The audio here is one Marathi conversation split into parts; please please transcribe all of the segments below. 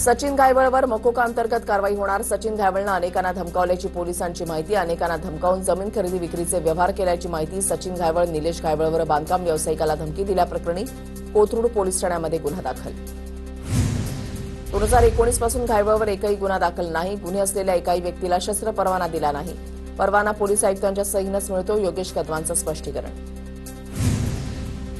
सचिन घायवळवर मकोका अंतर्गत कारवाई होणार. सचिन घायवळनं अनेकांना धमकावल्याची पोलिसांची माहिती. अनेकांना धमकावून जमीन खरेदी विक्रीचे व्यवहार केल्याची माहिती. सचिन घायवळ निलेश घायवळवर बांधकाम व्यावसायिकाला धमकी दिल्याप्रकरणी कोथरूड पोलीस ठाण्यामध्ये गुन्हा दाखल. 2019 पासून घायवळवर एकही गुन्हा दाखल नाही. गुन्हे असलेल्या एकाही व्यक्तीला शस्त्र परवाना दिला नाही. परवाना पोलीस आयुक्तांच्या सहीनंच मिळतो. योगेश कदमांचं स्पष्टीकरण.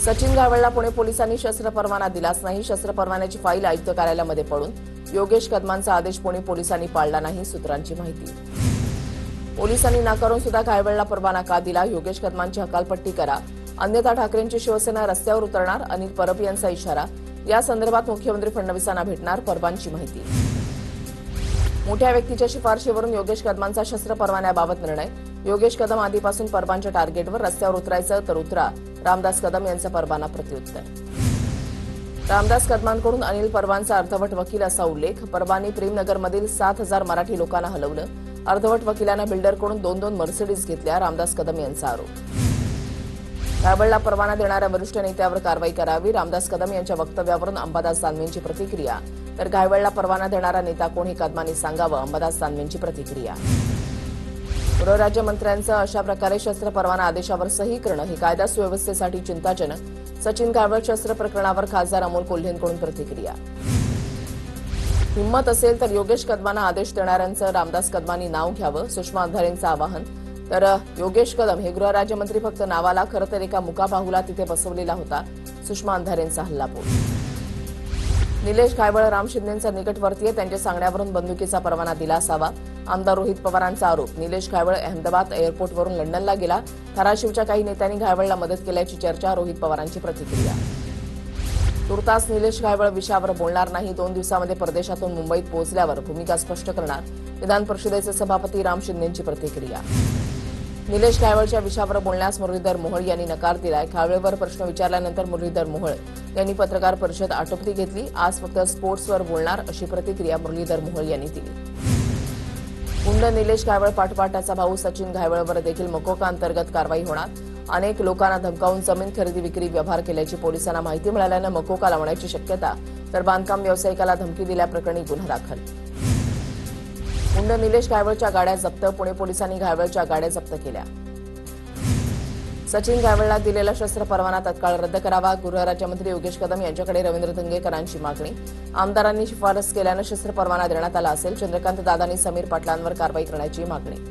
सचिन घायवळला पुणे पोलिसांनी शस्त्र परवाना दिलाच नाही. शस्त्र परवान्याची फाईल आयुक्त कार्यालयामध्ये पडून योगेश कदमांचा आदेश पुणे पोलिसांनी पाळला नाही. सूत्रांची माहिती. पोलिसांनी नाकारून सुद्धा घायवळला परवाना का दिला? योगेश कदमांची हकालपट्टी करा, अन्यथा ठाकरेंची शिवसेना रस्त्यावर उतरणार. अनिल परब यांचा इशारा. या संदर्भात मुख्यमंत्री फडणवीसांना भेटणार. परबांची माहिती. मोठ्या व्यक्तीच्या शिफारशीवरून योगेश कदमांचा शस्त्र परवान्याबाबत निर्णय. योगेश कदम आधीपासून परबांच्या टार्गेटवर. रस्त्यावर उतरायचं तर उतरा. रामदास कदम यांचा परबाना प्रत्युत्तर. रामदास कदमांकडून अनिल परबांचा अर्धवट वकील असा उल्लेख. परबांनी प्रेमनगरमधील 7,000 मराठी लोकांना हलवलं. अर्धवट वकिलानं बिल्डरकडून 2-2 मर्सिडीज घेतल्या. रामदास कदम यांचा आरोप. घायवळला परवाना देणाऱ्या वरिष्ठ नेत्यावर कारवाई करावी. रामदास कदम यांच्या वक्तव्यावरून अंबादास दानवेंची प्रतिक्रिया. तर घायवळला परवाना देणारा नेता कोण हे कदमांनी सांगावं. अंबादास दानवेंची प्रतिक्रिया. गृहराज्यमंत्र्यांचं अशा प्रकारे शस्त्र परवाना आदेशावर सही करणं हे कायदा सुव्यवस्थेसाठी चिंताजनक. सचिन घायवळ शस्त्र प्रकरणावर खासदार अमोल कोल्हेंकडून प्रतिक्रिया. हिंमत असेल तर योगेश कदमांना आदेश देणाऱ्यांचं रामदास कदमांनी नाव घ्यावं. सुषमा अंधारेंचं आवाहन. तर योगेश कदम हे गृहराज्यमंत्री फक्त नावाला, खरं तर एका मुकाबाहुला तिथे बसवलेला होता. सुषमा अंधारेंचा हल्लाबोल. निलेश घायवळ राम शिंदेंचा निकटवर्तीय. त्यांच्या सांगण्यावरून बंदुकीचा परवाना दिला असावा. आमदार रोहित पवारांचा आरोप. निलेश घायवळ अहमदाबाद एअरपोर्टवरून लंडनला गेला. धाराशिवच्या काही नेत्यांनी घायवळला मदत केल्याची चर्चा. रोहित पवारांची प्रतिक्रिया. तुर्तास निलेश घायवळ विषयावर बोलणार नाही. 2 दिवसांमध्ये परदेशातून मुंबईत पोहोचल्यावर भूमिका स्पष्ट करणार. विधान परिषदेचे सभापती राम शिंदेंची प्रतिक्रिया. निलेश घायवळच्या विषयावर बोलण्यास मुरलीधर मोहोळ यांनी नकार दिलाय. घायवळवर प्रश्न विचारल्यानंतर मुरलीधर मोहोळ यांनी पत्रकार परिषद आटोपती घेतली. आज फक्त स्पोर्ट्सवर बोलणार अशी प्रतिक्रिया मुरलीधर मोहोळ यांनी दिली. गुंड निलेश घायवळ पाठोपाठाचा भाऊ सचिन घायवळवर देखील मकोका अंतर्गत कारवाई होणार. अनेक लोकांना धमकावून जमीन खरेदी विक्री व्यवहार केल्याची पोलिसांना माहिती मिळाल्यानं मकोका लावण्याची शक्यता. तर बांधकाम व्यावसायिकाला धमकी दिल्याप्रकरणी गुन्हा दाखल. गुंड निलेश घायवळच्या गाड्या जप्त. पुणे पोलिसांनी घायवळच्या गाड्या जप्त केल्या. सचिन घायवळला दिलेला शस्त्र परवाना तत्काळ रद्द करावा. गृहराज्यमंत्री योगेश कदम यांच्याकडे रवींद्र धंगेकरांची मागणी. आमदारांनी शिफारस केल्यानं शस्त्र परवाना देण्यात आला असेल. चंद्रकांत दादांनी समीर पाटलांवर कारवाई करण्याची मागणी.